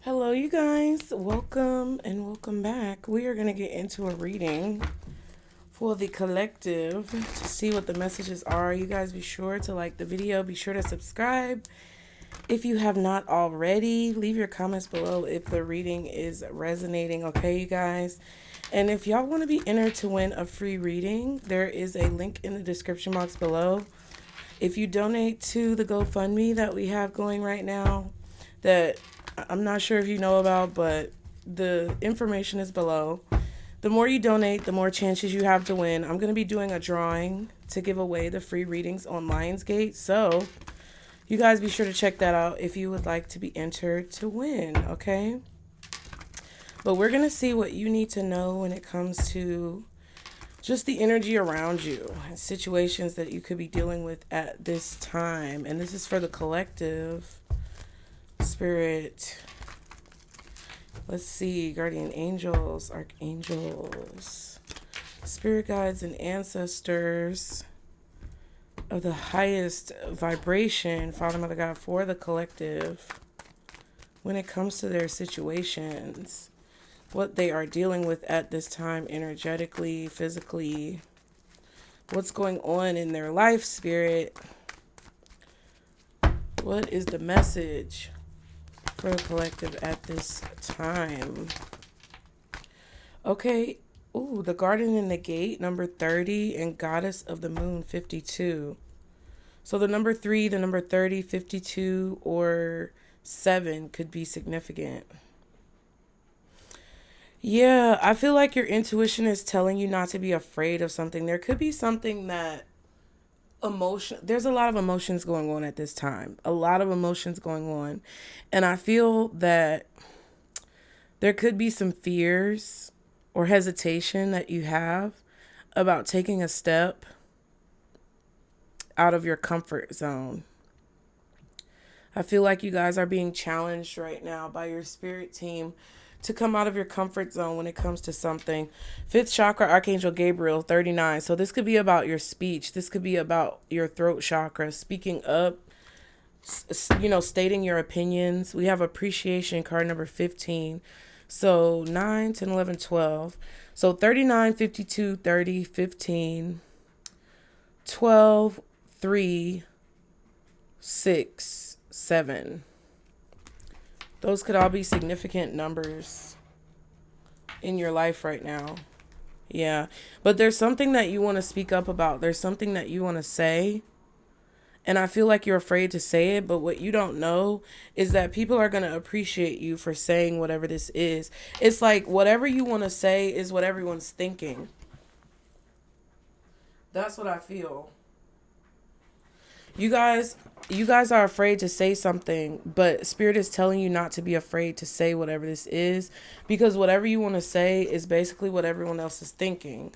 Hello, you guys. Welcome and welcome back. We are going to get into a reading for the collective to see what the messages are. You guys be sure to like the video, be sure to subscribe. If you have not already, leave your comments below if the reading is resonating, okay, you guys? And if y'all want to be entered to win a free reading, there is a link in the description box below. If you donate to the GoFundMe that we have going right now, that I'm not sure if you know about, but the information is below. The more you donate, the more chances you have to win. I'm going to be doing a drawing to give away the free readings on Lionsgate. So you guys be sure to check that out if you would like to be entered to win, okay? But we're going to see what you need to know when it comes to just the energy around you and situations that you could be dealing with at this time. And this is for the collective spirit. Let's see. Guardian angels, archangels, spirit guides, and ancestors of the highest vibration, Father, Mother, God, for the collective when it comes to their situations, what they are dealing with at this time, energetically, physically, what's going on in their life, spirit. What is the message for the collective at this time? Okay. Ooh, the Garden in the Gate, number 30, and Goddess of the Moon, 52. So the number 3, the number 30, 52, or 7 could be significant. Yeah, I feel like your intuition is telling you not to be afraid of something. There could be something that there's a lot of emotions going on at this time. A lot of emotions going on. And I feel that there could be some fears or hesitation that you have about taking a step out of your comfort zone. I feel like you guys are being challenged right now by your spirit team to come out of your comfort zone when it comes to something. Fifth chakra, Archangel Gabriel, 39. So this could be about your speech. This could be about your throat chakra, speaking up, stating your opinions. We have appreciation card number 15. So 9, 10, 11, 12. So 39, 52, 30, 15, 12, 3, 6, 7. Those could all be significant numbers in your life right now. Yeah. But there's something that you want to speak up about. There's something that you want to say. And I feel like you're afraid to say it. But what you don't know is that people are going to appreciate you for saying whatever this is. It's like whatever you want to say is what everyone's thinking. That's what I feel. You guys are afraid to say something, but spirit is telling you not to be afraid to say whatever this is, because whatever you want to say is basically what everyone else is thinking.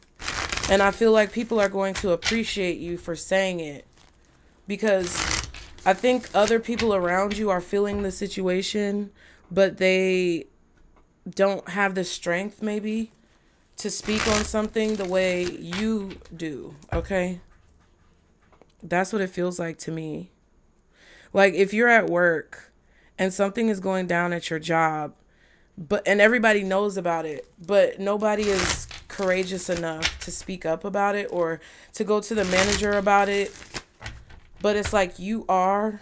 And I feel like people are going to appreciate you for saying it, because I think other people around you are feeling the situation, but they don't have the strength maybe to speak on something the way you do, okay? That's what it feels like to me. Like if you're at work and something is going down at your job, and everybody knows about it, but nobody is courageous enough to speak up about it or to go to the manager about it, but it's like you are,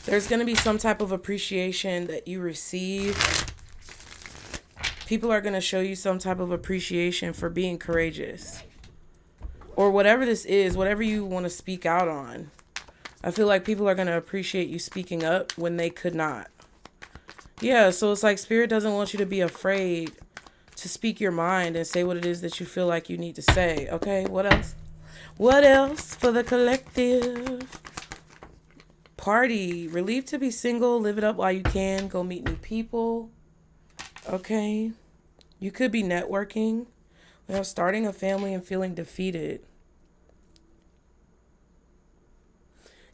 there's going to be some type of appreciation that you receive. People are going to show you some type of appreciation for being courageous. Or whatever this is, whatever you want to speak out on. I feel like people are going to appreciate you speaking up when they could not. Yeah, so it's like spirit doesn't want you to be afraid to speak your mind and say what it is that you feel like you need to say. Okay, what else? What else for the collective? Party. Relieved to be single. Live it up while you can. Go meet new people. Okay. You could be networking. We have starting a family and feeling defeated.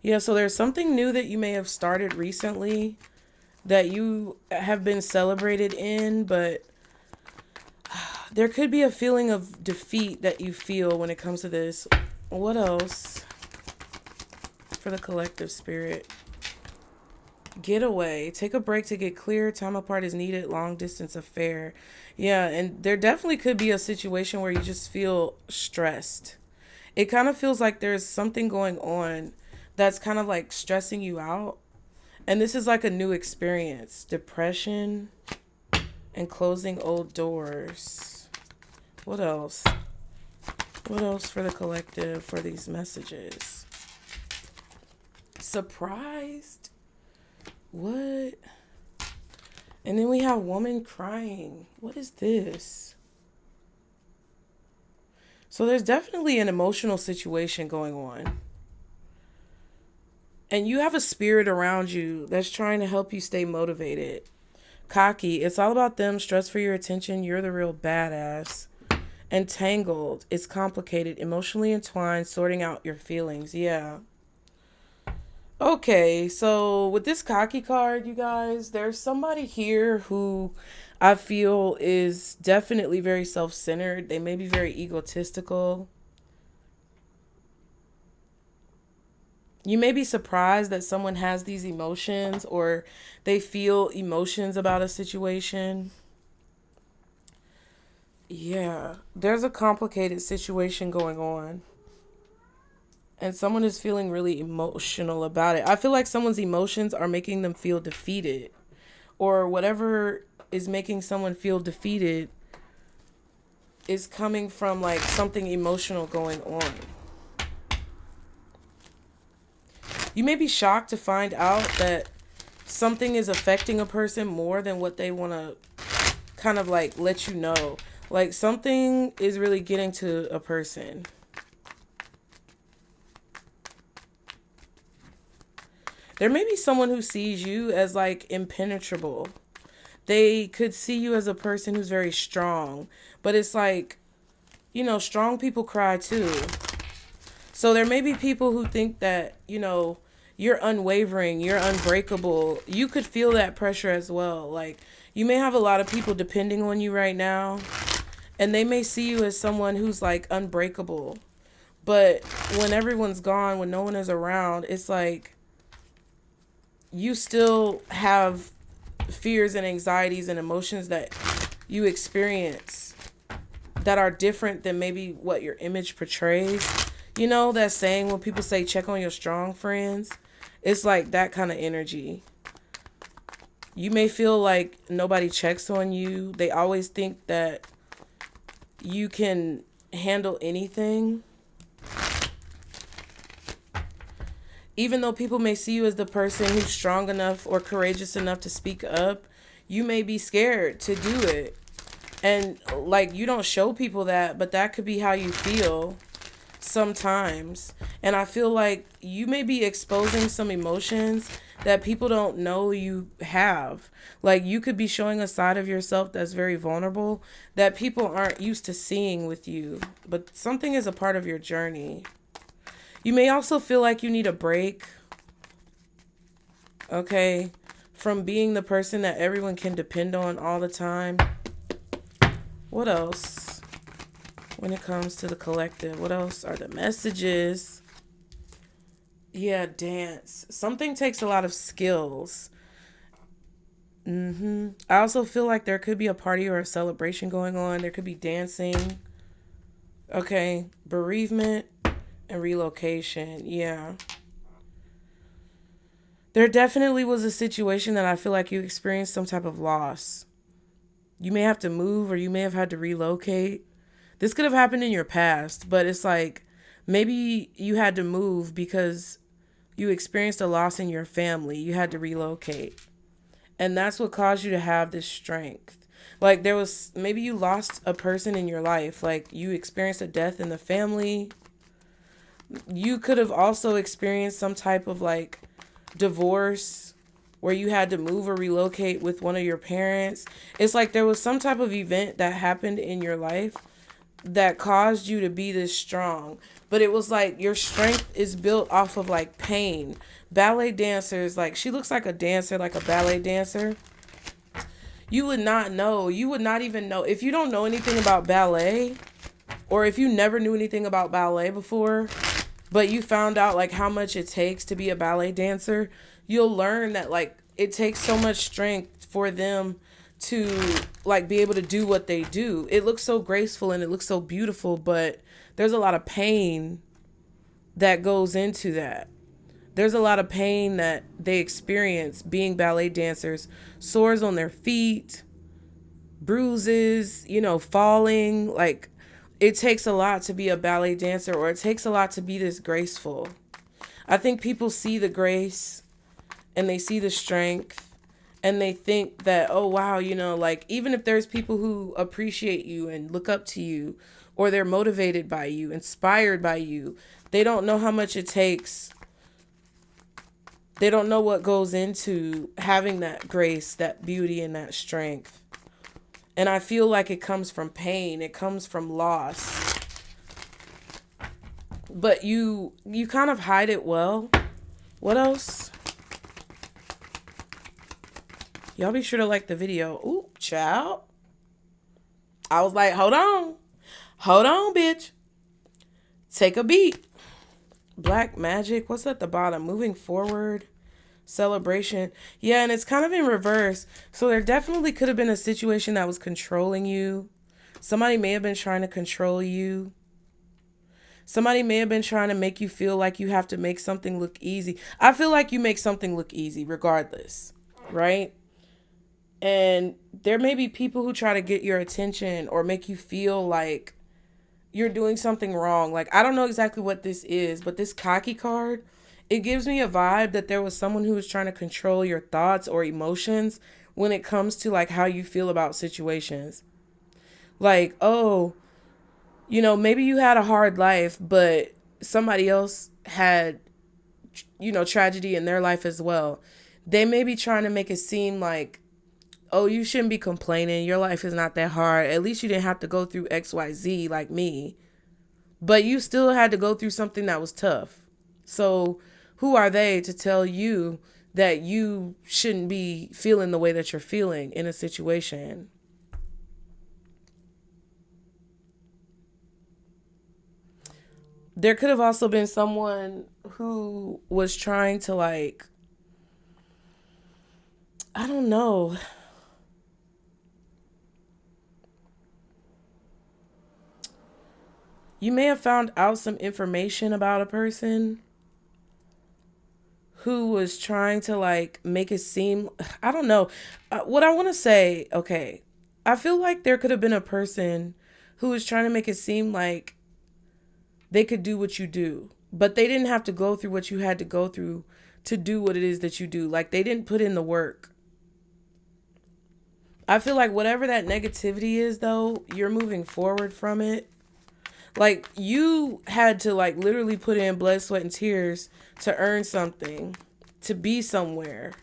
Yeah, so there's something new that you may have started recently that you have been celebrated in, but there could be a feeling of defeat that you feel when it comes to this. What else for the collective spirit? Getaway. Take a break to get clear. Time apart is needed. Long distance affair. Yeah, and there definitely could be a situation where you just feel stressed. It kind of feels like there's something going on that's kind of like stressing you out. And this is like a new experience. Depression and closing old doors. What else? What else for the collective for these messages? Surprised? What? And then we have woman crying. What is this? So there's definitely an emotional situation going on. And you have a spirit around you that's trying to help you stay motivated. Cocky. It's all about them. Stress for your attention. You're the real badass. Entangled. It's complicated. Emotionally entwined. Sorting out your feelings. Yeah. Okay, so with this cocky card, you guys, there's somebody here who I feel is definitely very self-centered. They may be very egotistical. You may be surprised that someone has these emotions or they feel emotions about a situation. Yeah, there's a complicated situation going on. And someone is feeling really emotional about it. I feel like someone's emotions are making them feel defeated. Or whatever is making someone feel defeated is coming from like something emotional going on. You may be shocked to find out that something is affecting a person more than what they want to kind of like let you know. Like something is really getting to a person. There may be someone who sees you as like impenetrable. They could see you as a person who's very strong. But it's like, you know, strong people cry too. So there may be people who think that, you know, you're unwavering, you're unbreakable. You could feel that pressure as well. Like you may have a lot of people depending on you right now. And they may see you as someone who's like unbreakable. But when everyone's gone, when no one is around, it's like you still have fears and anxieties and emotions that you experience that are different than maybe what your image portrays. You know that saying when people say check on your strong friends? It's like that kind of energy. You may feel like nobody checks on you. They always think that you can handle anything. Even though people may see you as the person who's strong enough or courageous enough to speak up, you may be scared to do it. And like you don't show people that, but that could be how you feel sometimes. And I feel like you may be exposing some emotions that people don't know you have. Like you could be showing a side of yourself that's very vulnerable that people aren't used to seeing with you. But something is a part of your journey. You may also feel like you need a break, okay, from being the person that everyone can depend on all the time. What else when it comes to the collective? What else are the messages? Yeah, dance. Something takes a lot of skills. I also feel like there could be a party or a celebration going on. There could be dancing. Okay, bereavement. And relocation, yeah. There definitely was a situation that I feel like you experienced some type of loss. You may have to move or you may have had to relocate. This could have happened in your past, but it's like maybe you had to move because you experienced a loss in your family. You had to relocate. And that's what caused you to have this strength. Like there was, maybe you lost a person in your life. Like you experienced a death in the family. You could have also experienced some type of like divorce where you had to move or relocate with one of your parents. It's like there was some type of event that happened in your life that caused you to be this strong. But it was like your strength is built off of like pain. Ballet dancers, like she looks like a dancer, like a ballet dancer. You would not know. You would not even know. If you don't know anything about ballet, or if you never knew anything about ballet before, but you found out like how much it takes to be a ballet dancer, you'll learn that like it takes so much strength for them to like be able to do what they do. It looks so graceful and it looks so beautiful, but there's a lot of pain that goes into that. There's a lot of pain that they experience being ballet dancers, sores on their feet, bruises, falling. Like, it takes a lot to be a ballet dancer, or it takes a lot to be this graceful. I think people see the grace and they see the strength and they think that, oh, wow, like, even if there's people who appreciate you and look up to you, or they're motivated by you, inspired by you, they don't know how much it takes. They don't know what goes into having that grace, that beauty, and that strength. And I feel like it comes from pain. It comes from loss. But you kind of hide it well. What else? Y'all be sure to like the video. Ooh, child. I was like, hold on. Hold on, bitch. Take a beat. Black magic. What's at the bottom? Moving forward. Celebration. Yeah, and it's kind of in reverse. So there definitely could have been a situation that was controlling you. Somebody may have been trying to control you. Somebody may have been trying to make you feel like you have to make something look easy. I feel like you make something look easy regardless, right? And there may be people who try to get your attention or make you feel like you're doing something wrong. Like, I don't know exactly what this is, but this cocky card, it gives me a vibe that there was someone who was trying to control your thoughts or emotions when it comes to like how you feel about situations. Like, oh, maybe you had a hard life, but somebody else had, tragedy in their life as well. They may be trying to make it seem like, oh, you shouldn't be complaining. Your life is not that hard. At least you didn't have to go through XYZ like me. But you still had to go through something that was tough. So who are they to tell you that you shouldn't be feeling the way that you're feeling in a situation? There could have also been someone who was trying to like, I don't know. You may have found out some information about a person who was trying to like make it seem, I don't know. What I want to say, okay, I feel like there could have been a person who was trying to make it seem like they could do what you do, but they didn't have to go through what you had to go through to do what it is that you do. Like, they didn't put in the work. I feel like whatever that negativity is, though, you're moving forward from it. Like, you had to like literally put in blood, sweat, and tears to earn something, to be somewhere,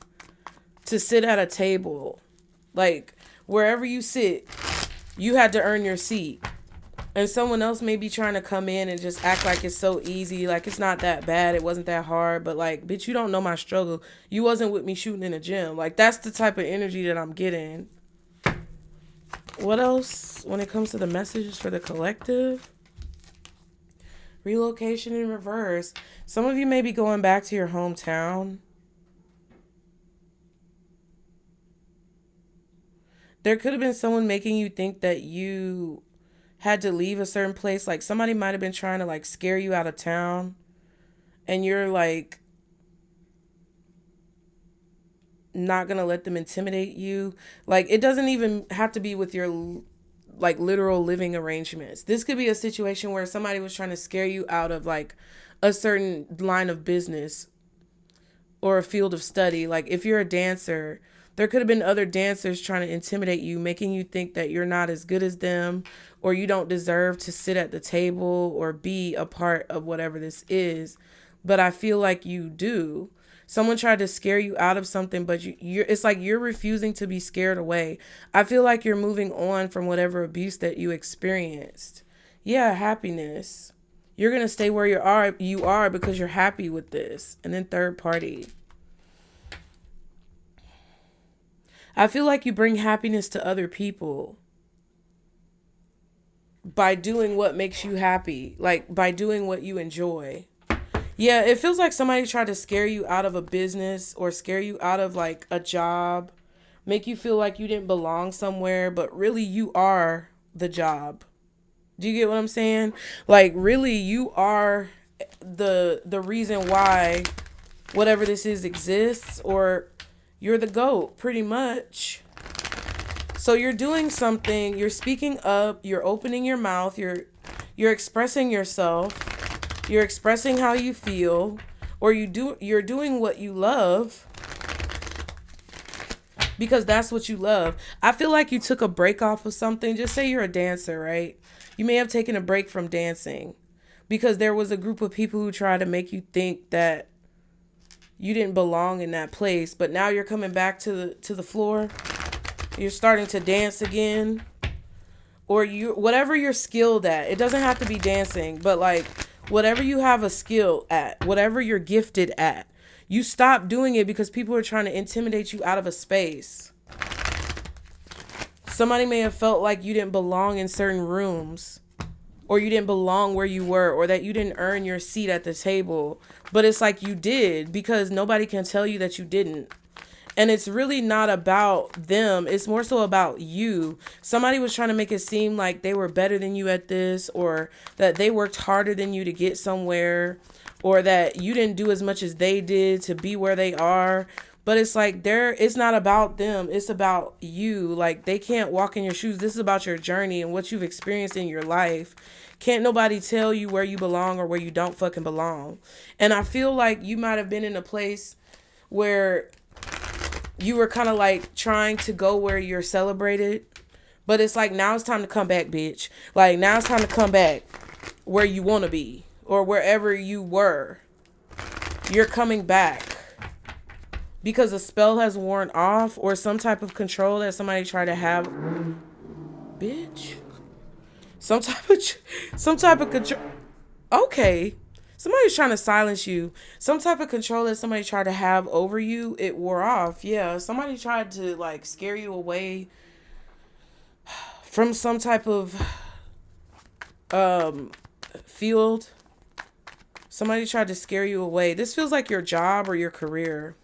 to sit at a table. Like, wherever you sit, you had to earn your seat. And someone else may be trying to come in and just act like it's so easy, like it's not that bad, it wasn't that hard. But like, bitch, you don't know my struggle. You wasn't with me shooting in a gym. Like, that's the type of energy that I'm getting. What else when it comes to the messages for the collective? Relocation in reverse. Some of you may be going back to your hometown. There could have been someone making you think that you had to leave a certain place. Like, somebody might have been trying to like scare you out of town, and you're like not gonna let them intimidate you. Like, it doesn't even have to be with your like literal living arrangements. This could be a situation where somebody was trying to scare you out of like a certain line of business or a field of study. Like, if you're a dancer, there could have been other dancers trying to intimidate you, making you think that you're not as good as them, or you don't deserve to sit at the table or be a part of whatever this is. But I feel like you do. Someone tried to scare you out of something, but it's like you're refusing to be scared away. I feel like you're moving on from whatever abuse that you experienced. Yeah, happiness. You're going to stay where you are because you're happy with this. And then third party. I feel like you bring happiness to other people by doing what makes you happy, like by doing what you enjoy. Yeah, it feels like somebody tried to scare you out of a business or scare you out of like a job, make you feel like you didn't belong somewhere, but really you are the job. Do you get what I'm saying? Like really you are the reason why whatever this is exists, or you're the GOAT pretty much. So you're doing something, you're speaking up, you're opening your mouth, you're expressing yourself, you're expressing how you feel, or you're doing what you love because that's what you love. I feel like you took a break off of something. Just say you're a dancer, right? You may have taken a break from dancing because there was a group of people who tried to make you think that you didn't belong in that place, but now you're coming back to the floor. You're starting to dance again, or you whatever you're skilled at. It doesn't have to be dancing, but like whatever you have a skill at, whatever you're gifted at, you stop doing it because people are trying to intimidate you out of a space. Somebody may have felt like you didn't belong in certain rooms, or you didn't belong where you were, or that you didn't earn your seat at the table. But it's like you did, because nobody can tell you that you didn't. And it's really not about them. It's more so about you. Somebody was trying to make it seem like they were better than you at this, or that they worked harder than you to get somewhere, or that you didn't do as much as they did to be where they are. But it's like it's not about them. It's about you. Like they can't walk in your shoes. This is about your journey and what you've experienced in your life. Can't nobody tell you where you belong or where you don't fucking belong. And I feel like you might have been in a place where you were kind of like trying to go where you're celebrated, but it's like now it's time to come back, bitch. Like now it's time to come back where you want to be, or wherever you were. You're coming back because a spell has worn off, or some type of control that somebody tried to have. Bitch. Some type of control. Okay. Somebody's trying to silence you. Some type of control that somebody tried to have over you, it wore off. Yeah, somebody tried to like scare you away from some type of field. Somebody tried to scare you away. This feels like your job or your career.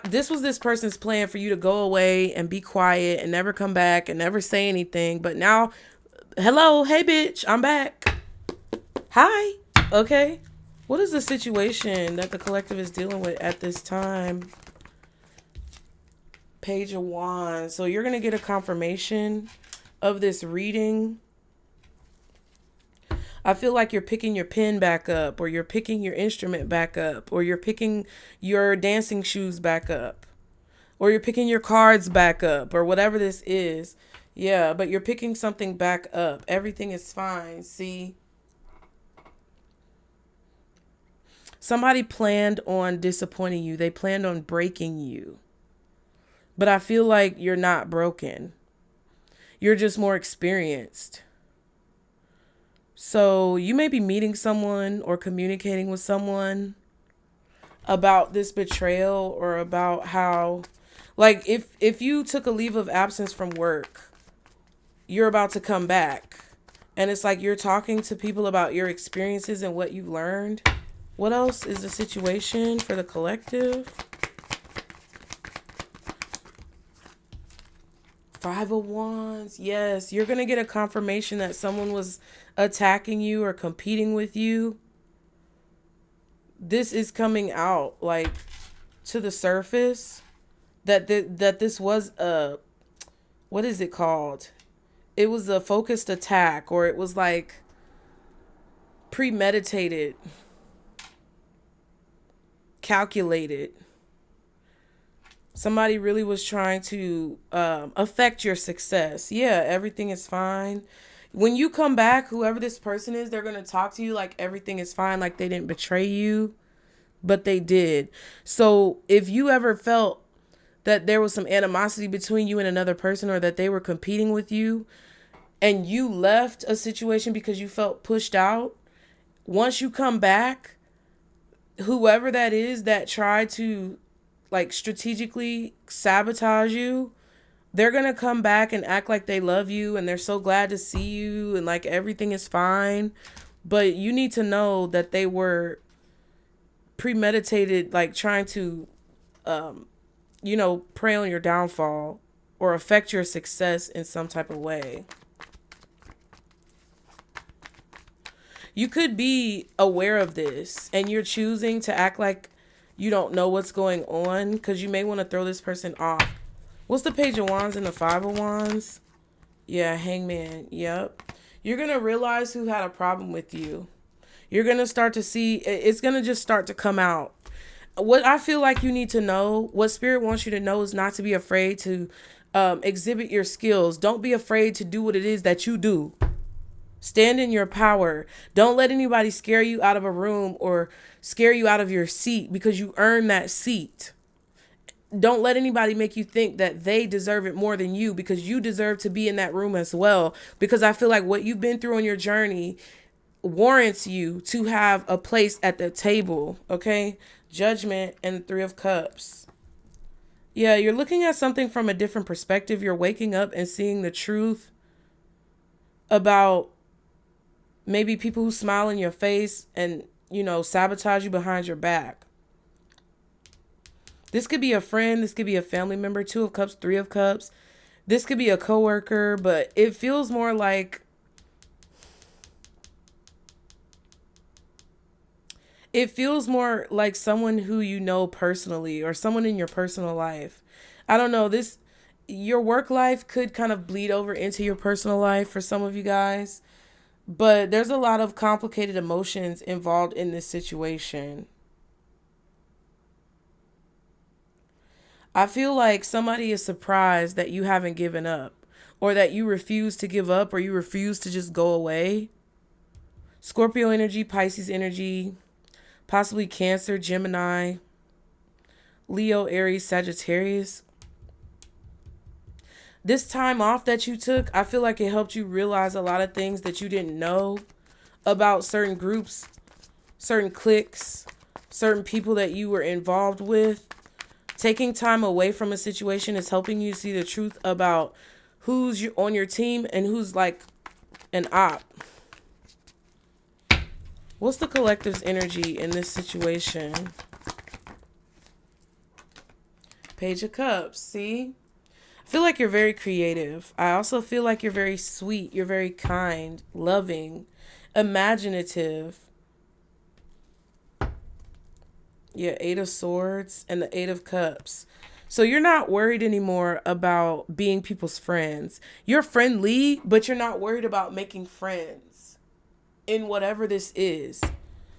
This was this person's plan for you to go away and be quiet and never come back and never say anything. But now, hello, hey bitch, I'm back. Hi. Okay. What is the situation that the collective is dealing with at this time? Page of Wands. So you're going to get a confirmation of this reading. I feel like you're picking your pen back up, or you're picking your instrument back up, or you're picking your dancing shoes back up, or you're picking your cards back up, or whatever this is. Yeah, but you're picking something back up. Everything is fine. See? Somebody planned on disappointing you. They planned on breaking you. But I feel like you're not broken. You're just more experienced. So you may be meeting someone or communicating with someone about this betrayal, or about how, like, if you took a leave of absence from work, you're about to come back. And it's like you're talking to people about your experiences and what you've learned. What else is the situation for the collective? Five of Wands. Yes, you're going to get a confirmation that someone was attacking you or competing with you. This is coming out like to the surface that this was a, what is it called? It was a focused attack, or it was like premeditated, calculated. Somebody really was trying to affect your success. Yeah, everything is fine. When you come back, whoever this person is, they're going to talk to you like everything is fine, like they didn't betray you, but they did. So if you ever felt that there was some animosity between you and another person, or that they were competing with you, and you left a situation because you felt pushed out, once you come back, whoever that is that tried to like strategically sabotage you, they're going to come back and act like they love you and they're so glad to see you and like everything is fine. But you need to know that they were premeditated, like trying to, prey on your downfall or affect your success in some type of way. You could be aware of this and you're choosing to act like you don't know what's going on because you may want to throw this person off. What's the Page of Wands and the Five of Wands? Yeah, Hangman. Yep. You're going to realize who had a problem with you. You're going to start to see, it's going to just start to come out. What I feel like you need to know, what Spirit wants you to know, is not to be afraid to exhibit your skills. Don't be afraid to do what it is that you do. Stand in your power. Don't let anybody scare you out of a room or scare you out of your seat because you earned that seat. Don't let anybody make you think that they deserve it more than you because you deserve to be in that room as well. Because I feel like what you've been through on your journey warrants you to have a place at the table. Okay? Judgment and the Three of Cups. Yeah, you're looking at something from a different perspective. You're waking up and seeing the truth about maybe people who smile in your face and, sabotage you behind your back. This could be a friend. This could be a family member. Two of Cups, Three of Cups. This could be a coworker, but it feels more like someone who you know personally or someone in your personal life. I don't know. Your work life could kind of bleed over into your personal life for some of you guys. But there's a lot of complicated emotions involved in this situation. I feel like somebody is surprised that you haven't given up or that you refuse to give up or you refuse to just go away. Scorpio energy, Pisces energy, possibly Cancer, Gemini, Leo, Aries, Sagittarius. This time off that you took, I feel like it helped you realize a lot of things that you didn't know about certain groups, certain cliques, certain people that you were involved with. Taking time away from a situation is helping you see the truth about who's on your team and who's like an op. What's the collective's energy in this situation? Page of Cups, see? I feel like you're very creative. I also feel like you're very sweet. You're very kind, loving, imaginative. Yeah, Eight of Swords and the Eight of Cups. So you're not worried anymore about being people's friends. You're friendly, but you're not worried about making friends in whatever this is.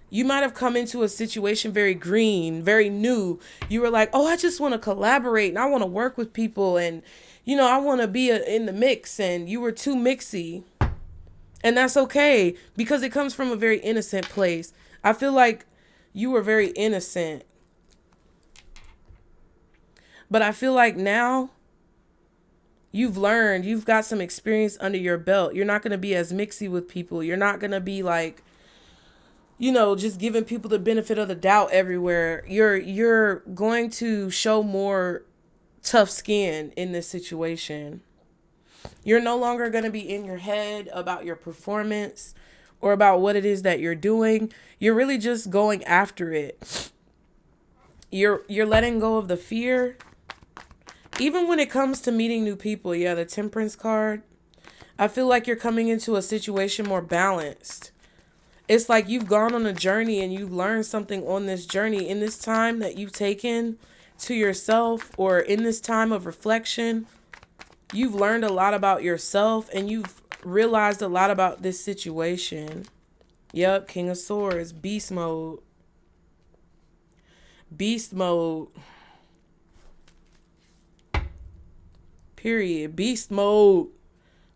You might have come into a situation very green, very new. You were like, oh, I just want to collaborate and I want to work with people and, I want to be in the mix, and you were too mixy. And that's okay because it comes from a very innocent place. I feel like you were very innocent. But I feel like now you've learned, you've got some experience under your belt. You're not going to be as mixy with people. You're not going to be like, just giving people the benefit of the doubt everywhere. You're going to show more tough skin in this situation. You're no longer going to be in your head about your performance or about what it is that you're doing. You're really just going after it. You're letting go of the fear. Even when it comes to meeting new people, yeah, the Temperance card, I feel like you're coming into a situation more balanced. It's like you've gone on a journey and you've learned something on this journey in this time that you've taken to yourself, or in this time of reflection. You've learned a lot about yourself and you've realized a lot about this situation. Yep, King of Swords, beast mode. Beast mode. Period. Beast mode.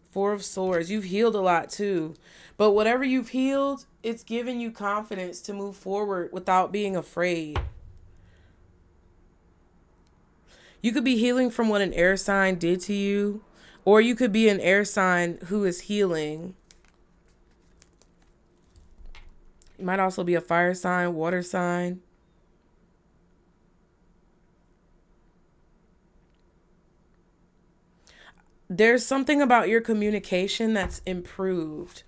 Four of Swords. You've healed a lot too. But whatever you've healed, it's giving you confidence to move forward without being afraid. You could be healing from what an air sign did to you, or you could be an air sign who is healing. You might also be a fire sign, water sign. There's something about your communication that's improved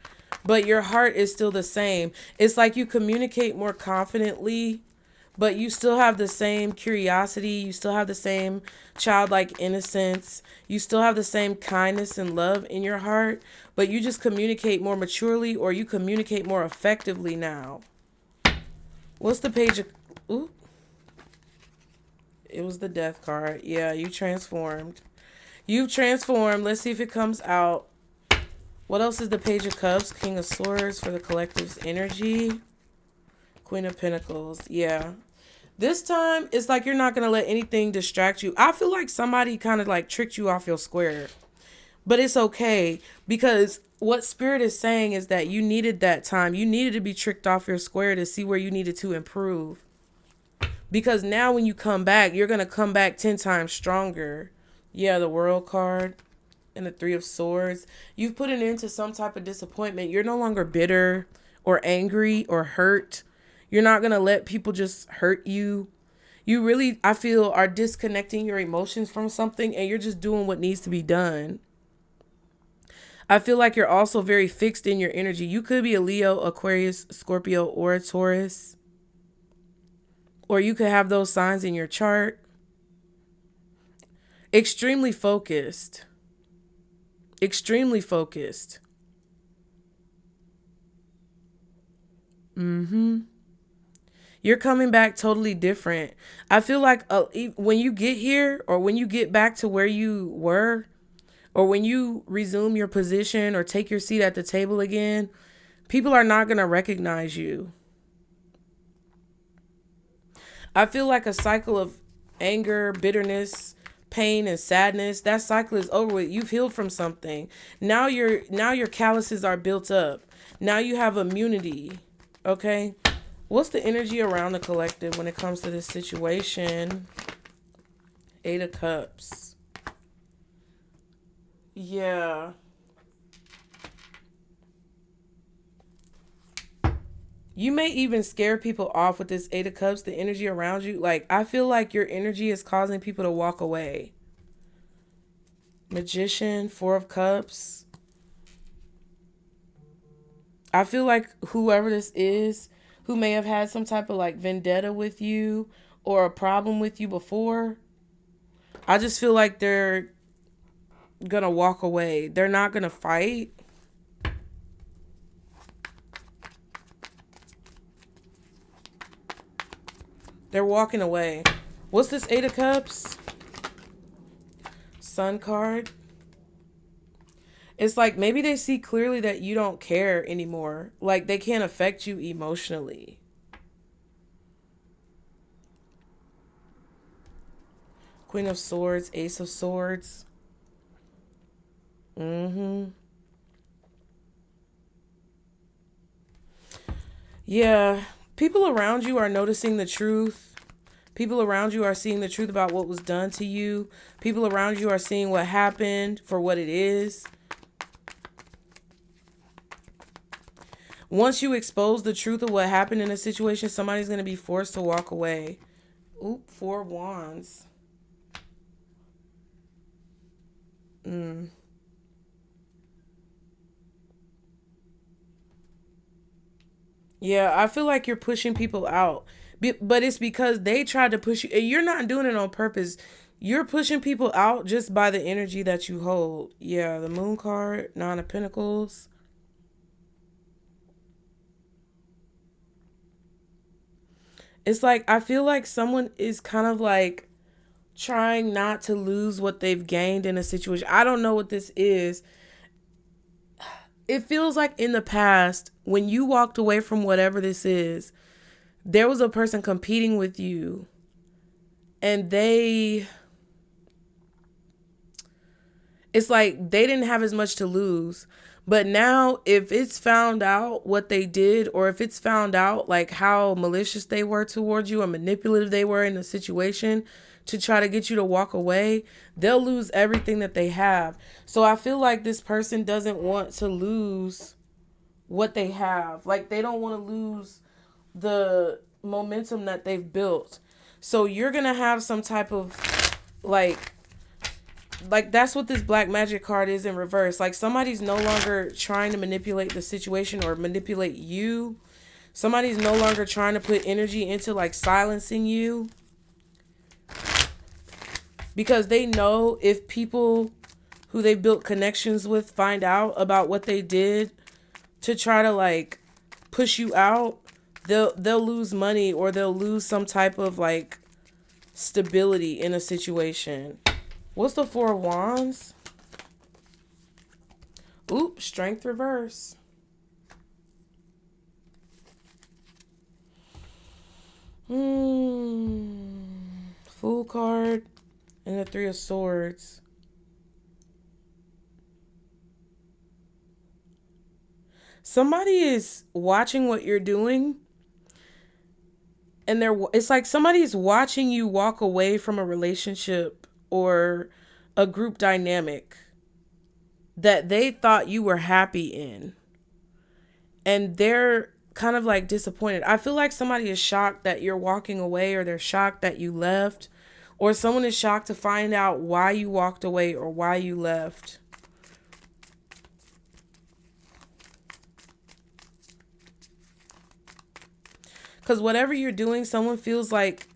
but your heart is still the same. It's like you communicate more confidently, but you still have the same curiosity. You still have the same childlike innocence. You still have the same kindness and love in your heart, but you just communicate more maturely, or you communicate more effectively now. What's the page of... Ooh. It was the death card. Yeah, you transformed. You've transformed. Let's see if it comes out. What else is the Page of Cups? King of Swords for the collective's energy. Queen of Pentacles. Yeah. This time, it's like you're not going to let anything distract you. I feel like somebody kind of like tricked you off your square. But it's okay, because what Spirit is saying is that you needed that time. You needed to be tricked off your square to see where you needed to improve. Because now when you come back, you're going to come back 10 times stronger. Yeah, the World card and the Three of Swords. You've put an end to some type of disappointment. You're no longer bitter or angry or hurt. You're not going to let people just hurt you. You really, I feel, are disconnecting your emotions from something, and you're just doing what needs to be done. I feel like you're also very fixed in your energy. You could be a Leo, Aquarius, Scorpio, or a Taurus. Or you could have those signs in your chart. Extremely focused. Extremely focused. You're coming back totally different. I feel like when you get here, or when you get back to where you were, or when you resume your position or take your seat at the table again, people are not going to recognize you. I feel like a cycle of anger, bitterness, pain, and sadness, that cycle is over with. You've healed from something. Now your calluses are built up. Now you have immunity. Okay? What's the energy around the collective when it comes to this situation? Eight of Cups. Yeah. You may even scare people off with this Eight of Cups, the energy around you. Like, I feel like your energy is causing people to walk away. Magician, Four of Cups. I feel like whoever this is, who may have had some type of like vendetta with you or a problem with you before, I just feel like they're gonna walk away. They're not gonna fight. They're walking away. What's this Eight of Cups? Sun card. It's like maybe they see clearly that you don't care anymore. Like they can't affect you emotionally. Queen of Swords, Ace of Swords. Yeah. People around you are noticing the truth. People around you are seeing the truth about what was done to you. People around you are seeing what happened for what it is. Once you expose the truth of what happened in a situation, somebody's going to be forced to walk away. Oop, Four Wands. Yeah, I feel like you're pushing people out. But it's because they tried to push you. You're not doing it on purpose. You're pushing people out just by the energy that you hold. Yeah, the Moon card, Nine of Pentacles. It's like, I feel like someone is kind of like trying not to lose what they've gained in a situation. I don't know what this is. It feels like in the past, when you walked away from whatever this is, there was a person competing with you, and it's like they didn't have as much to lose. But now if it's found out what they did, or if it's found out like how malicious they were towards you or manipulative they were in the situation to try to get you to walk away, they'll lose everything that they have. So I feel like this person doesn't want to lose what they have. Like they don't want to lose the momentum that they've built. So you're going to have some type of like like that's what this black magic card is in reverse. Like somebody's no longer trying to manipulate the situation or manipulate you. Somebody's no longer trying to put energy into like silencing you, because they know if people who they built connections with find out about what they did to try to like push you out, they'll lose money or they'll lose some type of like stability in a situation. What's the Four of Wands? Oop, Strength reverse. Fool card and the Three of Swords. Somebody is watching what you're doing, and it's like somebody's watching you walk away from a relationship or a group dynamic that they thought you were happy in, and they're kind of like disappointed. I feel like somebody is shocked that you're walking away, or they're shocked that you left, or someone is shocked to find out why you walked away or why you left. Because whatever you're doing, someone feels like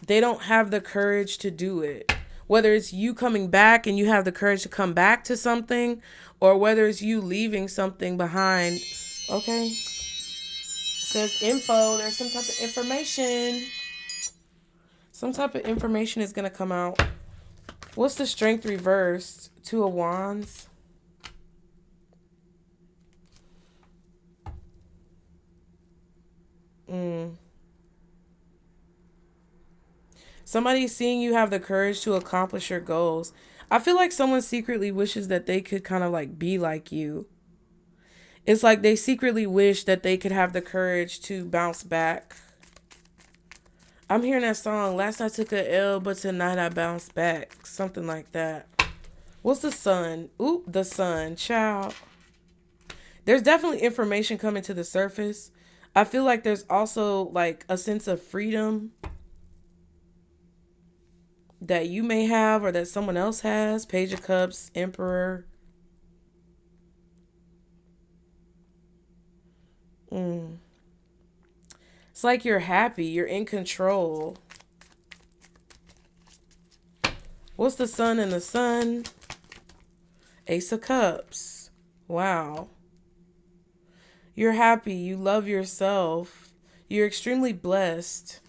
they don't have the courage to do it. Whether it's you coming back and you have the courage to come back to something, or whether it's you leaving something behind. Okay. It says info. There's some type of information. Some type of information is going to come out. What's the Strength reversed? Two of Wands. Somebody's seeing you have the courage to accomplish your goals. I feel like someone secretly wishes that they could kind of like be like you. It's like they secretly wish that they could have the courage to bounce back. I'm hearing that song, last night took a L, but tonight I bounced back. Something like that. What's the Sun? Oop, the Sun. Child. There's definitely information coming to the surface. I feel like there's also like a sense of freedom that you may have or that someone else has. Page of Cups, Emperor. It's like you're happy. You're in control. What's the Sun and the Sun? Ace of Cups. Wow. You're happy. You love yourself. You're extremely blessed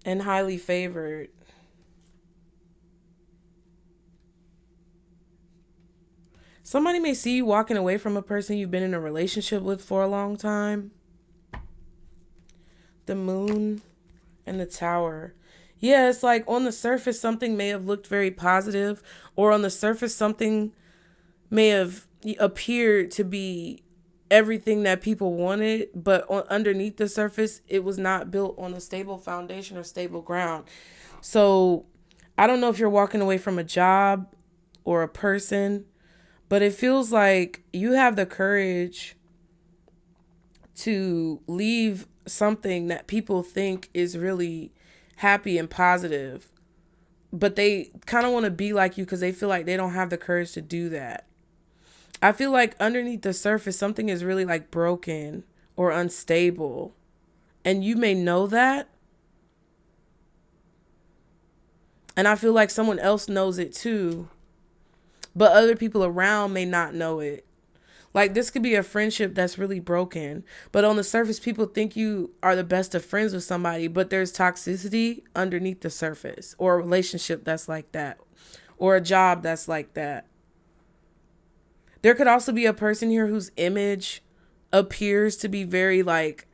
and highly favored. Somebody may see you walking away from a person you've been in a relationship with for a long time. The Moon and the Tower. Yeah, it's like on the surface, something may have looked very positive, or on the surface, something may have appeared to be everything that people wanted, but underneath the surface, it was not built on a stable foundation or stable ground. So I don't know if you're walking away from a job or a person, but it feels like you have the courage to leave something that people think is really happy and positive, but they kind of want to be like you because they feel like they don't have the courage to do that. I feel like underneath the surface, something is really like broken or unstable, and you may know that. And I feel like someone else knows it too, but other people around may not know it. Like this could be a friendship that's really broken, but on the surface, people think you are the best of friends with somebody, but there's toxicity underneath the surface, or a relationship that's like that, or a job that's like that. There could also be a person here whose image appears to be very like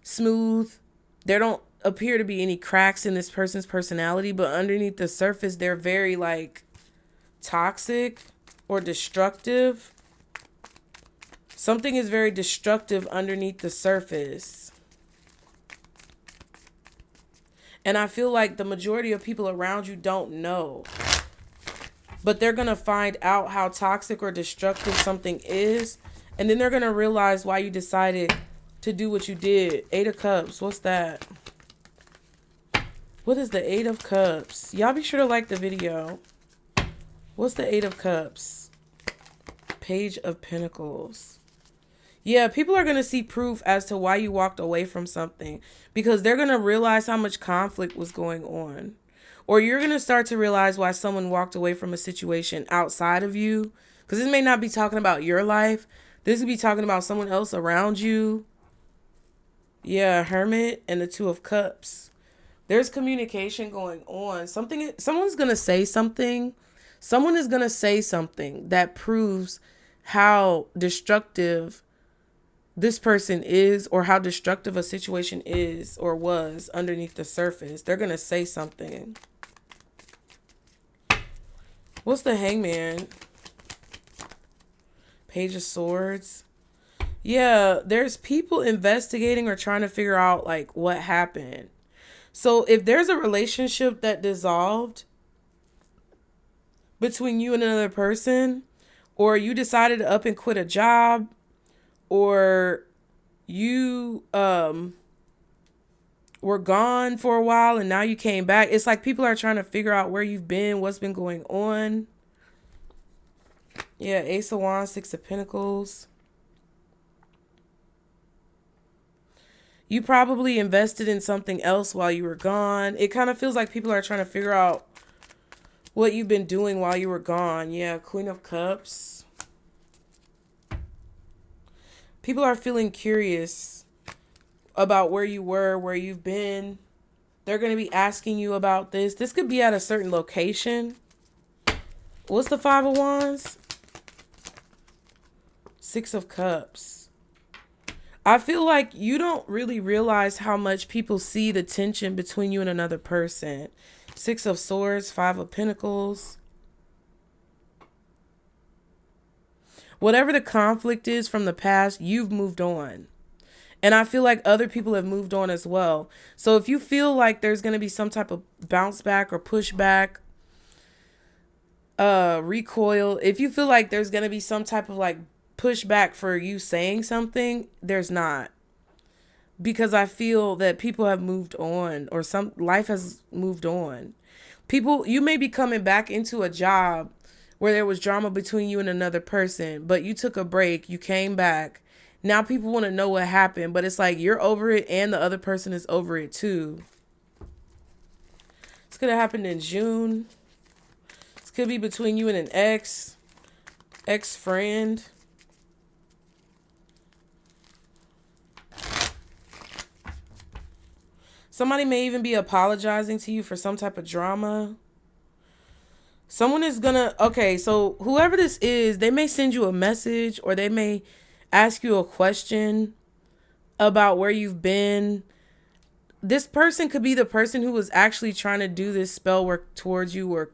smooth. There don't appear to be any cracks in this person's personality, but underneath the surface, they're very like toxic or destructive. Something is very destructive underneath the surface. And I feel like the majority of people around you don't know. But they're going to find out how toxic or destructive something is. And then they're going to realize why you decided to do what you did. Eight of Cups. What's that? What is the Eight of Cups? Y'all be sure to like the video. What's the Eight of Cups? Page of Pentacles. Yeah, people are going to see proof as to why you walked away from something, because they're going to realize how much conflict was going on. Or you're going to start to realize why someone walked away from a situation outside of you. Because this may not be talking about your life. This could be talking about someone else around you. Yeah, Hermit and the Two of Cups. There's communication going on. Someone's going to say something. Someone is going to say something that proves how destructive this person is, or how destructive a situation is or was underneath the surface. They're going to say something. What's the Hangman? Page of Swords. Yeah, there's people investigating or trying to figure out like what happened. So if there's a relationship that dissolved between you and another person, or you decided to up and quit a job, or you were gone for a while and now you came back. It's like people are trying to figure out where you've been, what's been going on. Yeah, Ace of Wands, Six of Pentacles. You probably invested in something else while you were gone. It kind of feels like people are trying to figure out what you've been doing while you were gone. Yeah, Queen of Cups. People are feeling curious about where you were, where you've been. They're going to be asking you about this. This could be at a certain location. What's the Five of Wands? Six of Cups. I feel like you don't really realize how much people see the tension between you and another person. Six of Swords, Five of Pentacles. Whatever the conflict is from the past, you've moved on. And I feel like other people have moved on as well. So if you feel like there's going to be some type of bounce back or pushback, recoil, if you feel like there's going to be some type of like pushback for you saying something, there's not. Because I feel that people have moved on, or some life has moved on. People, you may be coming back into a job where there was drama between you and another person, but you took a break, you came back. Now people want to know what happened, but it's like you're over it and the other person is over it too. This could have happened in June. This could be between you and an ex-friend. Somebody may even be apologizing to you for some type of drama. Someone is gonna, okay, so whoever this is, they may send you a message, or they may ask you a question about where you've been. This person could be the person who was actually trying to do this spell work towards you, or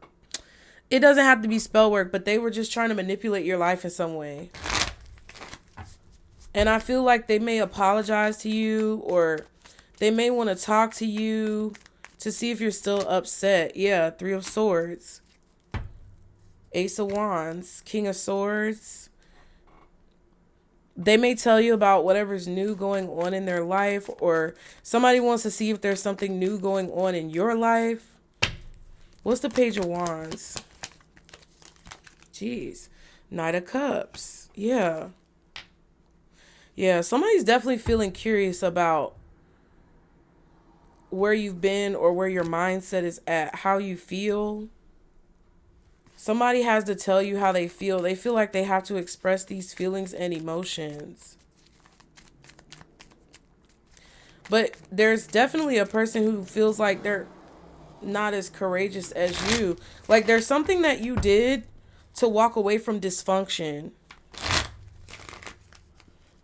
it doesn't have to be spell work, but they were just trying to manipulate your life in some way. And I feel like they may apologize to you, or they may want to talk to you to see if you're still upset. Yeah, Three of Swords. Ace of Wands. King of Swords. They may tell you about whatever's new going on in their life, or somebody wants to see if there's something new going on in your life. What's the Page of Wands? Jeez. Knight of Cups. Yeah. Yeah, somebody's definitely feeling curious about where you've been, or where your mindset is at, how you feel. Somebody has to tell you how they feel. They feel like they have to express these feelings and emotions. But there's definitely a person who feels like they're not as courageous as you. Like there's something that you did to walk away from dysfunction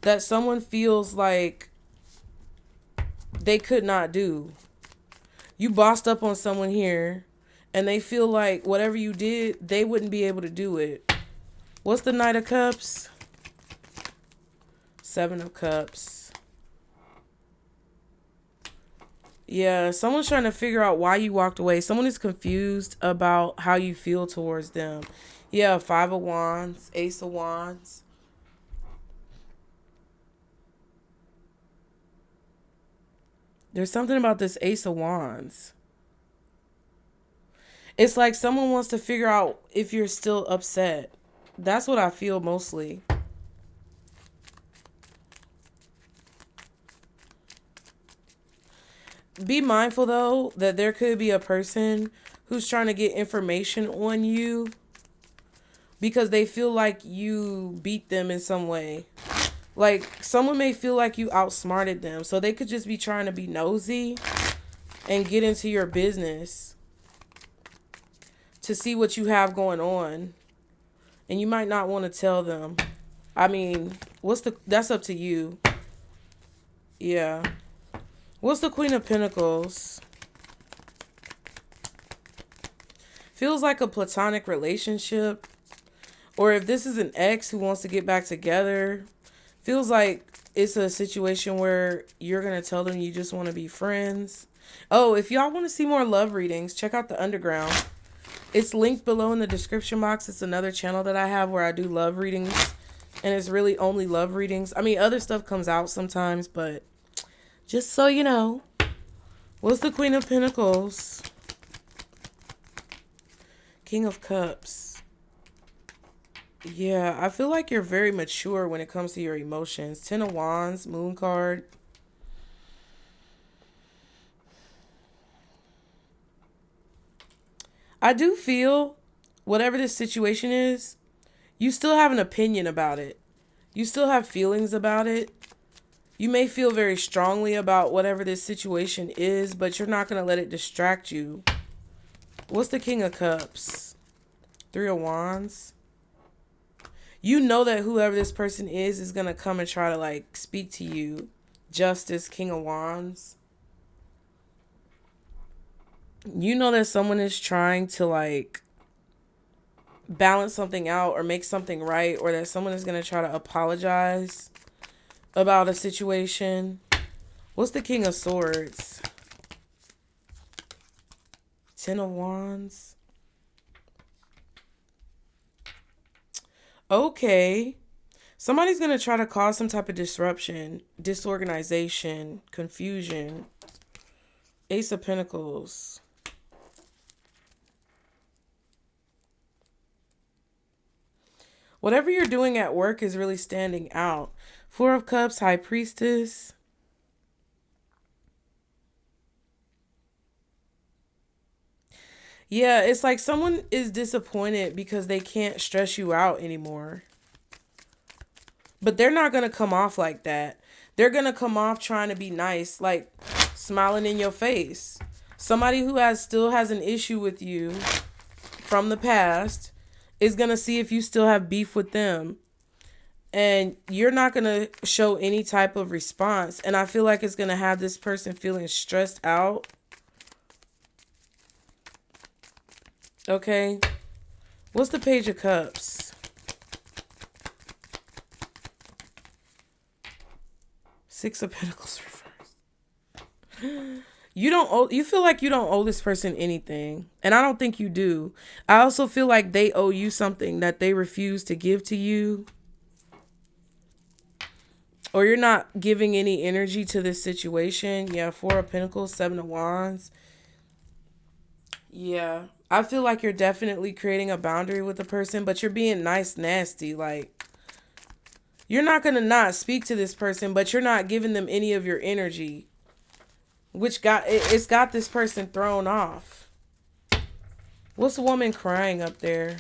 that someone feels like they could not do. You bossed up on someone here, and they feel like whatever you did, they wouldn't be able to do it. What's the Knight of Cups? Seven of Cups. Yeah, someone's trying to figure out why you walked away. Someone is confused about how you feel towards them. Yeah, Five of Wands, Ace of Wands. There's something about this Ace of Wands. It's like someone wants to figure out if you're still upset. That's what I feel mostly. Be mindful though that there could be a person who's trying to get information on you because they feel like you beat them in some way. Like someone may feel like you outsmarted them, so they could just be trying to be nosy and get into your business to see what you have going on. And you might not want to tell them. I mean, that's up to you. Yeah. What's the Queen of Pentacles? Feels like a platonic relationship. Or if this is an ex who wants to get back together, feels like it's a situation where you're going to tell them you just want to be friends. Oh, if y'all want to see more love readings, check out the Underground. It's linked below in the description box. It's another channel that I have where I do love readings. And it's really only love readings. I mean, other stuff comes out sometimes, but just so you know. What's the Queen of Pentacles? King of Cups. Yeah, I feel like you're very mature when it comes to your emotions. Ten of Wands, Moon card. I do feel whatever this situation is, you still have an opinion about it. You still have feelings about it. You may feel very strongly about whatever this situation is, but you're not going to let it distract you. What's the King of Cups? Three of Wands. You know that whoever this person is going to come and try to like speak to you. Justice, King of Wands. You know that someone is trying to like balance something out or make something right, or that someone is going to try to apologize about a situation. What's the King of Swords? Ten of Wands. Okay. Somebody's going to try to cause some type of disruption, disorganization, confusion. Ace of Pentacles. Whatever you're doing at work is really standing out. Four of Cups, High Priestess. Yeah, it's like someone is disappointed because they can't stress you out anymore. But they're not going to come off like that. They're going to come off trying to be nice, like smiling in your face. Somebody who still has an issue with you from the past is going to see if you still have beef with them. And you're not going to show any type of response. And I feel like it's going to have this person feeling stressed out. Okay. What's the Page of Cups? Six of Pentacles reversed. You feel like you don't owe this person anything. And I don't think you do. I also feel like they owe you something that they refuse to give to you. Or you're not giving any energy to this situation. Yeah, Four of Pentacles, Seven of Wands. Yeah, I feel like you're definitely creating a boundary with the person, but you're being nice, nasty. Like, you're not going to not speak to this person, but you're not giving them any of your energy. Which it's got this person thrown off. What's the woman crying up there?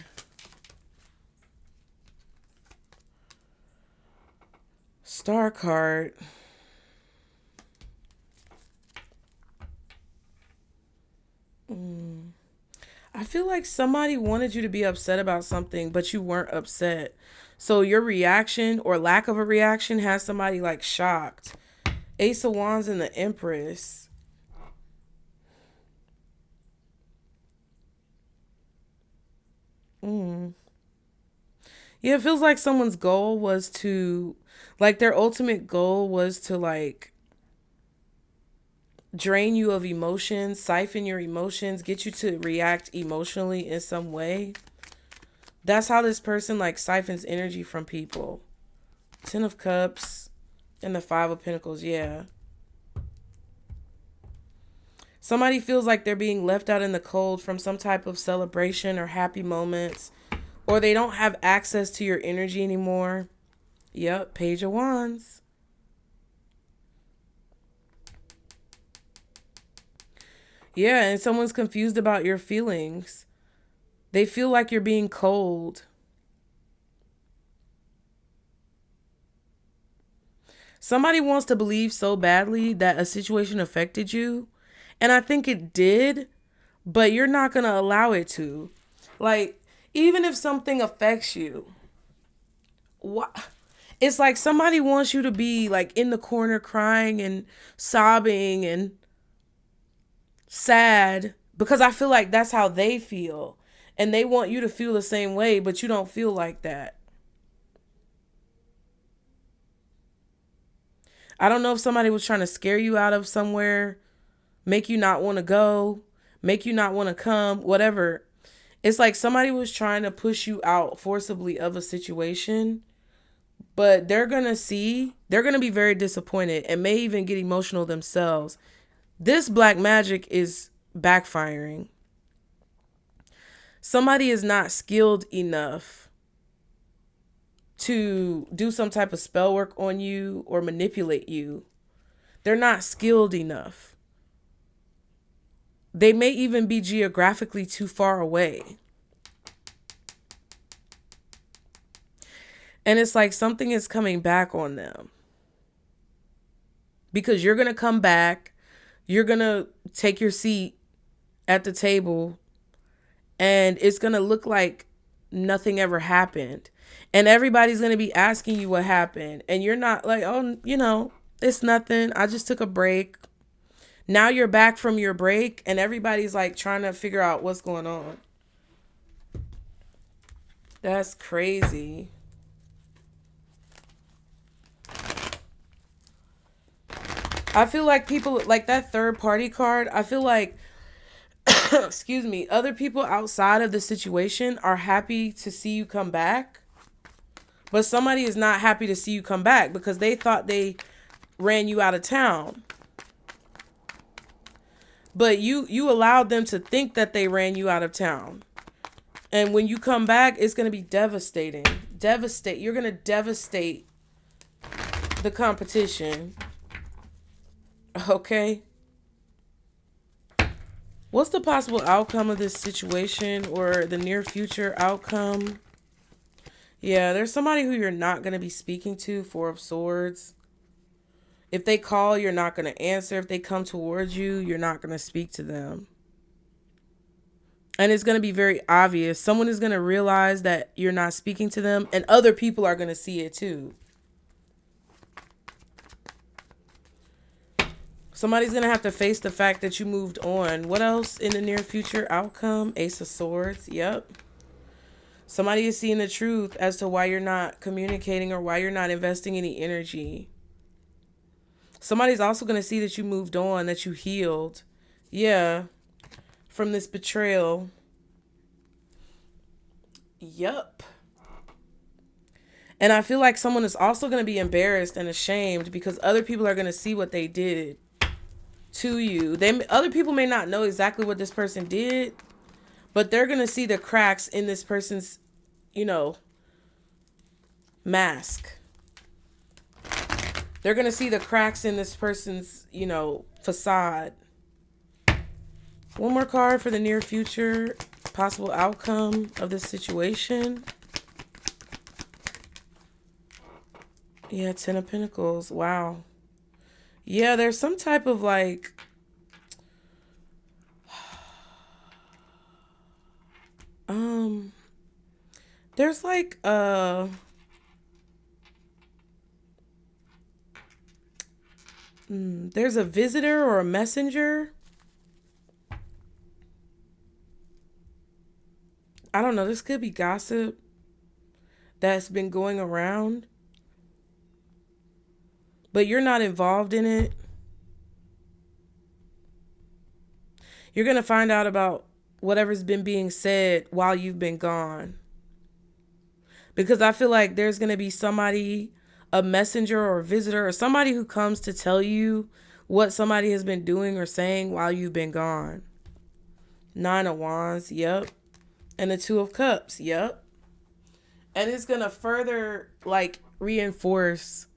Star card. I feel like somebody wanted you to be upset about something, but you weren't upset. So your reaction or lack of a reaction has somebody like shocked. Ace of Wands and the Empress. Yeah, it feels like someone's goal was to, like their ultimate goal was to like drain you of emotions, siphon your emotions, get you to react emotionally in some way. That's how this person like siphons energy from people. Ten of Cups and the Five of Pentacles, yeah. Somebody feels like they're being left out in the cold from some type of celebration or happy moments, or they don't have access to your energy anymore. Yep, Page of Wands. Yeah, and someone's confused about your feelings. They feel like you're being cold. Somebody wants to believe so badly that a situation affected you. And I think it did, but you're not going to allow it to. Like, even if something affects you, what? It's like somebody wants you to be like in the corner crying and sobbing and sad, because I feel like that's how they feel. And they want you to feel the same way, but you don't feel like that. I don't know if somebody was trying to scare you out of somewhere, make you not want to go, make you not want to come, whatever. It's like somebody was trying to push you out forcibly of a situation, but they're going to be very disappointed and may even get emotional themselves. This black magic is backfiring. Somebody is not skilled enough to do some type of spell work on you or manipulate you. They're not skilled enough. They may even be geographically too far away. And it's like something is coming back on them. Because you're going to come back. You're going to take your seat at the table. And it's going to look like nothing ever happened. And everybody's going to be asking you what happened. And you're not like, oh, it's nothing. I just took a break. Now you're back from your break. And everybody's like trying to figure out what's going on. That's crazy. I feel like people, like that third party card, I feel like, excuse me, other people outside of the situation are happy to see you come back. But somebody is not happy to see you come back because they thought they ran you out of town. But you allowed them to think that they ran you out of town. And when you come back, it's going to be devastating. You're going to devastate the competition. Okay. What's the possible outcome of this situation, or the near future outcome? Yeah, there's somebody who you're not going to be speaking to, Four of Swords. If they call, you're not going to answer. If they come towards you, you're not going to speak to them. And it's going to be very obvious. Someone is going to realize that you're not speaking to them, and other people are going to see it too. Somebody's going to have to face the fact that you moved on. What else in the near future outcome? Ace of Swords. Yep. Somebody is seeing the truth as to why you're not communicating or why you're not investing any energy. Somebody's also going to see that you moved on, that you healed. Yeah. From this betrayal. Yup. And I feel like someone is also going to be embarrassed and ashamed because other people are going to see what they did to you. Other people may not know exactly what this person did, but they're going to see the cracks in this person's, mask. They're going to see the cracks in this person's, facade. One more card for the near future, possible outcome of this situation. Yeah, Ten of Pentacles. Wow. Yeah, there's some type of like... there's like there's a visitor or a messenger. I don't know. This could be gossip that's been going around, but you're not involved in it. You're going to find out about whatever's been being said while you've been gone. Because I feel like there's going to be somebody, a messenger or a visitor, or somebody who comes to tell you what somebody has been doing or saying while you've been gone. 9 of Wands, yep. And the 2 of Cups, yep. And it's going to further like reinforce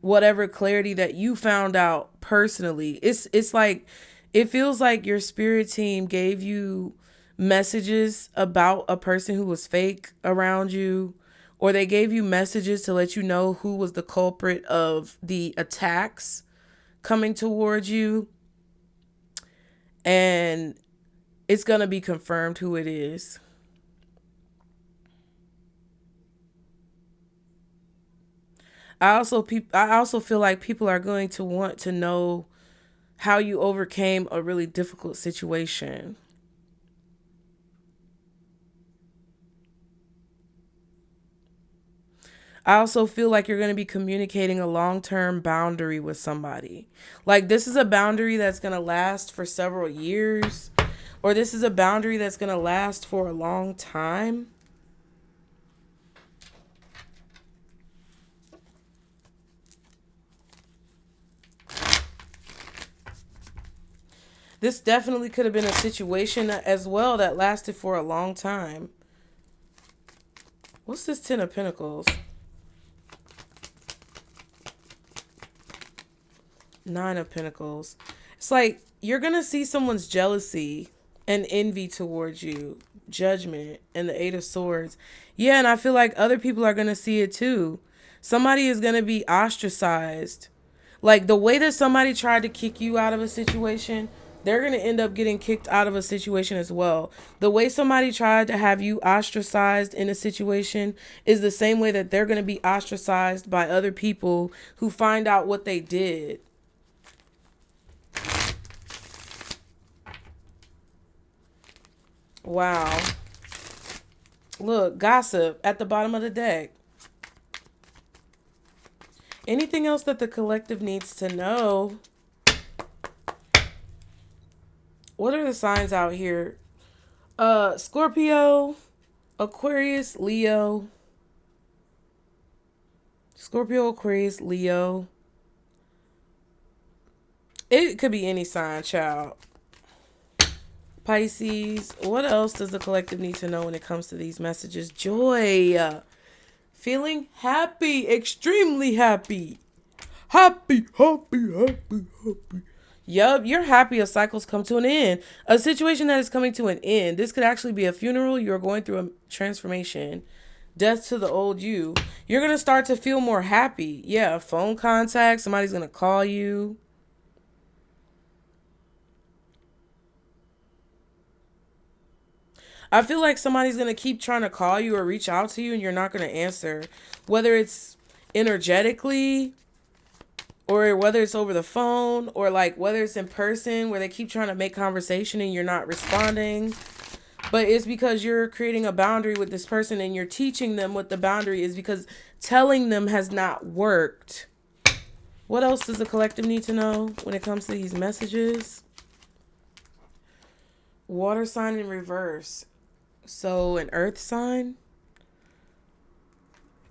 whatever clarity that you found out personally. It's like, it feels like your spirit team gave you messages about a person who was fake around you, or they gave you messages to let you know who was the culprit of the attacks coming towards you. And it's going to be confirmed who it is. I also feel like people are going to want to know how you overcame a really difficult situation. I also feel like you're going to be communicating a long-term boundary with somebody. Like, this is a boundary that's going to last for several years, or this is a boundary that's going to last for a long time. This definitely could have been a situation as well that lasted for a long time. What's this 10 of Pentacles? 9 of Pentacles. It's like you're going to see someone's jealousy and envy towards you. Judgment and the 8 of Swords. Yeah, and I feel like other people are going to see it too. Somebody is going to be ostracized. Like, the way that somebody tried to kick you out of a situation, they're going to end up getting kicked out of a situation as well. The way somebody tried to have you ostracized in a situation is the same way that they're going to be ostracized by other people who find out what they did. Wow. Look, gossip at the bottom of the deck. Anything else that the collective needs to know? What are the signs out here? Scorpio, Aquarius, Leo. Scorpio, Aquarius, Leo. It could be any sign, child. Pisces. What else does the collective need to know when it comes to these messages? Joy. Feeling happy. Extremely happy. Happy. Yup, you're happy a cycle's come to an end. A situation that is coming to an end. This could actually be a funeral. You're going through a transformation. Death to the old you. You're going to start to feel more happy. Yeah, phone contact. Somebody's going to call you. I feel like somebody's going to keep trying to call you or reach out to you and you're not going to answer. Whether it's energetically or whether it's over the phone or like whether it's in person where they keep trying to make conversation and you're not responding. But it's because you're creating a boundary with this person and you're teaching them what the boundary is because telling them has not worked. What else does the collective need to know when it comes to these messages? Water sign in reverse. So an earth sign?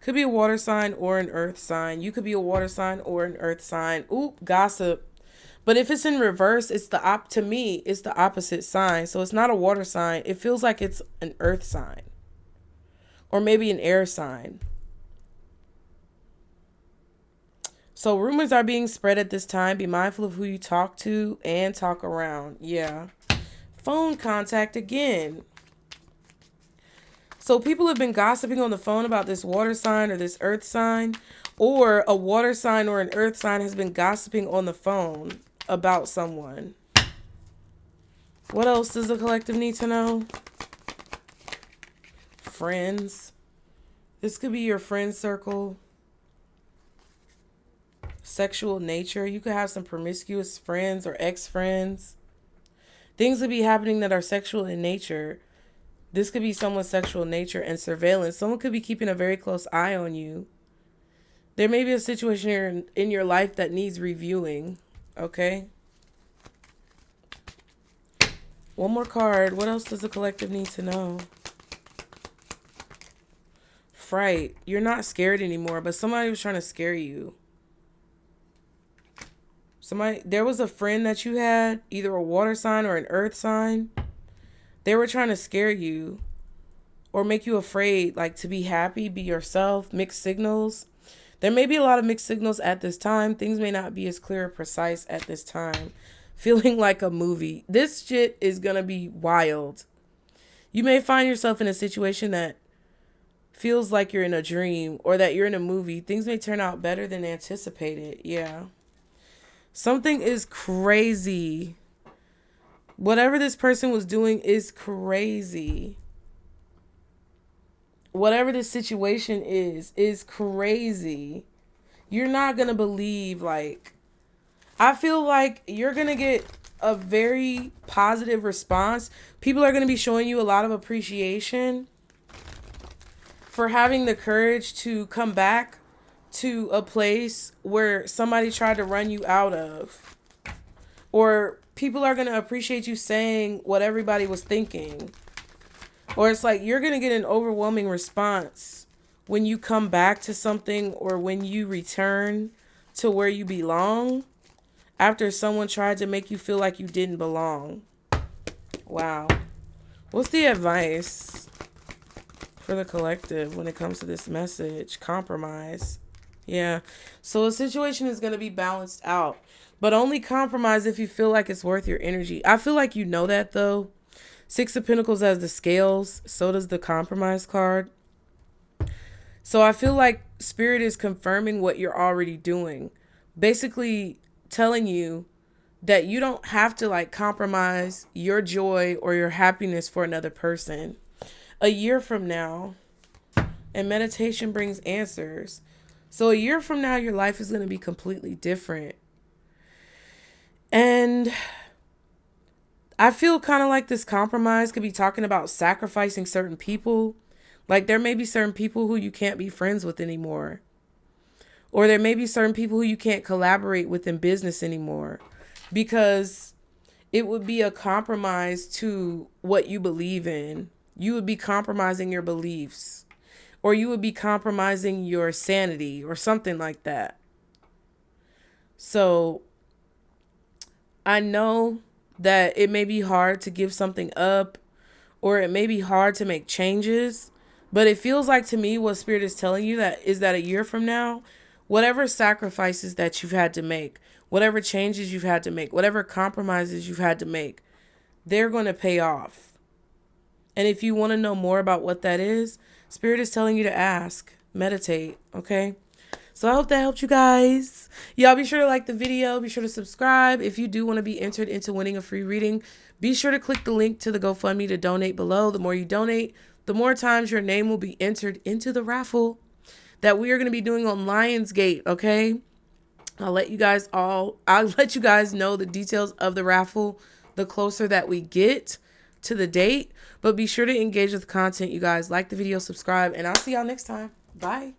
Could be a water sign or an earth sign. You could be a water sign or an earth sign. Ooh, gossip. But if it's in reverse, it's to me, it's the opposite sign. So it's not a water sign. It feels like it's an earth sign. Or maybe an air sign. So rumors are being spread at this time. Be mindful of who you talk to and talk around. Yeah. Phone contact again. So people have been gossiping on the phone about this water sign or this earth sign, or a water sign or an earth sign has been gossiping on the phone about someone. What else does the collective need to know? Friends. This could be your friend circle. Sexual nature. You could have some promiscuous friends or ex-friends. Things could be happening that are sexual in nature. This could be someone's sexual nature and surveillance. Someone could be keeping a very close eye on you. There may be a situation in your life that needs reviewing. Okay? One more card. What else does the collective need to know? Fright. You're not scared anymore, but somebody was trying to scare you. There was a friend that you had, either a water sign or an earth sign. They were trying to scare you or make you afraid, like to be happy, be yourself, mixed signals. There may be a lot of mixed signals at this time. Things may not be as clear or precise at this time. Feeling like a movie. This shit is going to be wild. You may find yourself in a situation that feels like you're in a dream or that you're in a movie. Things may turn out better than anticipated. Yeah. Something is crazy. Whatever this person was doing is crazy. Whatever this situation is crazy. You're not going to believe, like, I feel like you're going to get a very positive response. People are going to be showing you a lot of appreciation for having the courage to come back to a place where somebody tried to run you out of. Or people are going to appreciate you saying what everybody was thinking. Or it's like you're going to get an overwhelming response when you come back to something or when you return to where you belong after someone tried to make you feel like you didn't belong. Wow. What's the advice for the collective when it comes to this message? Compromise. Yeah. So a situation is going to be balanced out, but only compromise if you feel like it's worth your energy. I feel like you know that though. Six of Pentacles has the scales. So does the compromise card. So I feel like Spirit is confirming what you're already doing. Basically telling you that you don't have to like compromise your joy or your happiness for another person. A year from now, and meditation brings answers. So a year from now, your life is going to be completely different. And I feel kind of like this compromise could be talking about sacrificing certain people. Like there may be certain people who you can't be friends with anymore. Or there may be certain people who you can't collaborate with in business anymore. Because it would be a compromise to what you believe in. You would be compromising your beliefs. Or you would be compromising your sanity or something like that. So I know that it may be hard to give something up or it may be hard to make changes. But it feels like to me what Spirit is telling you that is that a year from now, whatever sacrifices that you've had to make, whatever changes you've had to make, whatever compromises you've had to make, they're going to pay off. And if you want to know more about what that is, Spirit is telling you to ask, meditate, okay? So I hope that helped you guys. Y'all be sure to like the video. Be sure to subscribe. If you do want to be entered into winning a free reading, be sure to click the link to the GoFundMe to donate below. The more you donate, the more times your name will be entered into the raffle that we are going to be doing on Lionsgate, okay? I'll let you guys know the details of the raffle the closer that we get to the date. But be sure to engage with the content, you guys. Like the video, subscribe, and I'll see y'all next time. Bye.